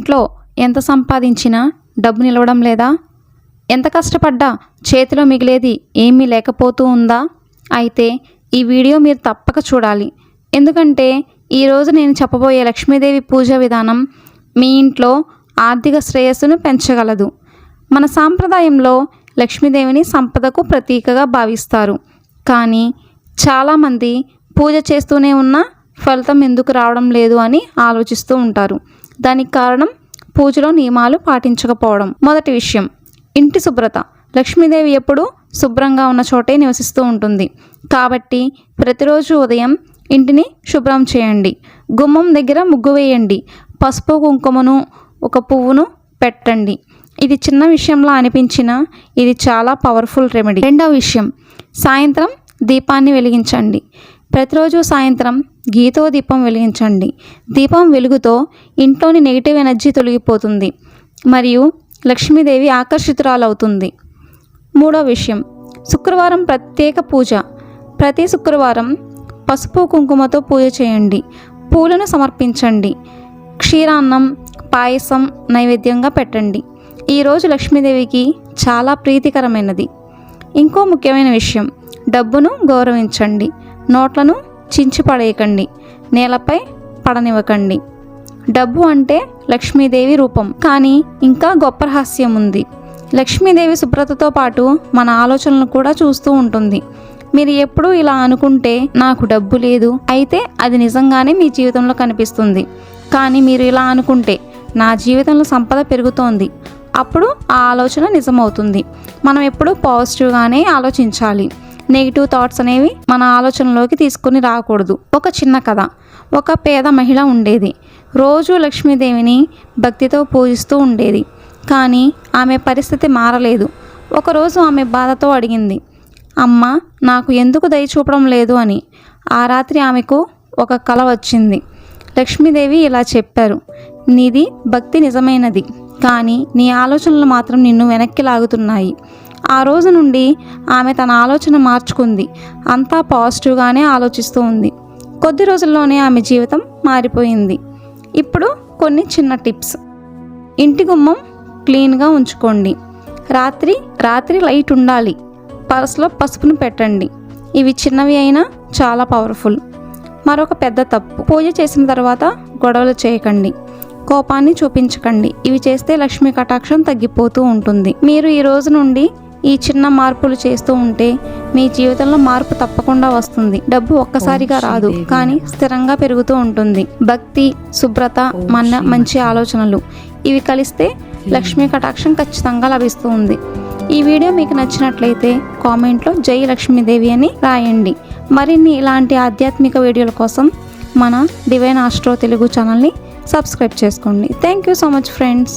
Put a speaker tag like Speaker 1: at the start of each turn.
Speaker 1: ఇంట్లో ఎంత సంపాదించినా డబ్బు నిలవడం లేదా? ఎంత కష్టపడ్డా చేతిలో మిగిలేది ఏమీ లేకపోతూ ఉందా? అయితే ఈ వీడియో మీరు తప్పక చూడాలి. ఎందుకంటే ఈరోజు నేను చెప్పబోయే లక్ష్మీదేవి పూజ విధానం మీ ఇంట్లో ఆర్థిక శ్రేయస్సును పెంచగలదు. మన సాంప్రదాయంలో లక్ష్మీదేవిని సంపదకు ప్రతీకగా భావిస్తారు. కానీ చాలామంది పూజ చేస్తూనే ఉన్నా ఫలితం ఎందుకు రావడం లేదు అని ఆలోచిస్తూ ఉంటారు. దానికి కారణం పూజలో నియమాలు పాటించకపోవడం. మొదటి విషయం, ఇంటి శుభ్రత. లక్ష్మీదేవి ఎప్పుడూ శుభ్రంగా ఉన్న చోటే నివసిస్తూ ఉంటుంది. కాబట్టి ప్రతిరోజు ఉదయం ఇంటిని శుభ్రం చేయండి. గుమ్మం దగ్గర ముగ్గు వేయండి. పసుపు కుంకుమను ఒక పువ్వును పెట్టండి. ఇది చిన్న విషయంలా అనిపించినా ఇది చాలా పవర్ఫుల్ రెమెడీ. రెండవ విషయం, సాయంత్రం దీపాన్ని వెలిగించండి. ప్రతిరోజు సాయంత్రం గీతో దీపం వెలిగించండి. దీపం వెలుగుతో ఇంట్లోని నెగిటివ్ ఎనర్జీ తొలగిపోతుంది మరియు లక్ష్మీదేవి ఆకర్షితురాలవుతుంది. మూడో విషయం, శుక్రవారం ప్రత్యేక పూజ. ప్రతి శుక్రవారం పసుపు కుంకుమతో పూజ చేయండి. పూలను సమర్పించండి. క్షీరాన్నం, పాయసం నైవేద్యంగా పెట్టండి. ఈరోజు లక్ష్మీదేవికి చాలా ప్రీతికరమైనది. ఇంకో ముఖ్యమైన విషయం, డబ్బును గౌరవించండి. నోట్లను చించి పడేయకండి. నేలపై పడనివ్వకండి. డబ్బు అంటే లక్ష్మీదేవి రూపం. కానీ ఇంకా గొప్ప రహస్యం ఉంది. లక్ష్మీదేవి శుభ్రతతో పాటు మన ఆలోచనలను కూడా చూస్తూ ఉంటుంది. మీరు ఎప్పుడూ ఇలా అనుకుంటే నాకు డబ్బు లేదు, అయితే అది నిజంగానే మీ జీవితంలో కనిపిస్తుంది. కానీ మీరు ఇలా అనుకుంటే నా జీవితంలో సంపద పెరుగుతోంది, అప్పుడు ఆ ఆలోచన నిజమవుతుంది. మనం ఎప్పుడూ పాజిటివ్గానే ఆలోచించాలి. నెగిటివ్ థాట్స్ అనేవి మన ఆలోచనలోకి తీసుకుని రాకూడదు. ఒక చిన్న కథ. ఒక పేద మహిళ ఉండేది. రోజు లక్ష్మీదేవిని భక్తితో పూజిస్తూ ఉండేది. కానీ ఆమె పరిస్థితి మారలేదు. ఒకరోజు ఆమె బాధతో అడిగింది, అమ్మ, నాకు ఎందుకు దయ చూపడం లేదు అని. ఆ రాత్రి ఆమెకు ఒక కల వచ్చింది. లక్ష్మీదేవి ఇలా చెప్పారు, నీది భక్తి నిజమైనది, కానీ నీ ఆలోచనలు మాత్రం నిన్ను వెనక్కి లాగుతున్నాయి. ఆ రోజు నుండి ఆమె తన ఆలోచన మార్చుకుంది. అంతా పాజిటివ్గానే ఆలోచిస్తూ ఉంది. కొద్ది రోజుల్లోనే ఆమె జీవితం మారిపోయింది. ఇప్పుడు కొన్ని చిన్న టిప్స్. ఇంటి గుమ్మం క్లీన్గా ఉంచుకోండి. రాత్రి లైట్ ఉండాలి. పర్సులో పసుపును పెట్టండి. ఇవి చిన్నవి అయినా చాలా పవర్ఫుల్. మరొక పెద్ద తప్పు, పూజ చేసిన తర్వాత గొడవలు చేయకండి. కోపాన్ని చూపించకండి. ఇవి చేస్తే లక్ష్మీ కటాక్షం తగ్గిపోతూ ఉంటుంది. మీరు ఈ రోజు నుండి ఈ చిన్న మార్పులు చేస్తూ ఉంటే మీ జీవితంలో మార్పు తప్పకుండా వస్తుంది. డబ్బు ఒక్కసారిగా రాదు, కానీ స్థిరంగా పెరుగుతూ ఉంటుంది. భక్తి, శుభ్రత, మంచి ఆలోచనలు ఇవి కలిస్తే లక్ష్మీ కటాక్షం ఖచ్చితంగా లభిస్తూ ఉంది. ఈ వీడియో మీకు నచ్చినట్లయితే కామెంట్లో జై లక్ష్మీదేవి అని రాయండి. మరిన్ని ఇలాంటి ఆధ్యాత్మిక వీడియోల కోసం మన డివైన్ ఆస్ట్రో తెలుగు ఛానల్ని సబ్స్క్రైబ్ చేసుకోండి. Thank you so much friends.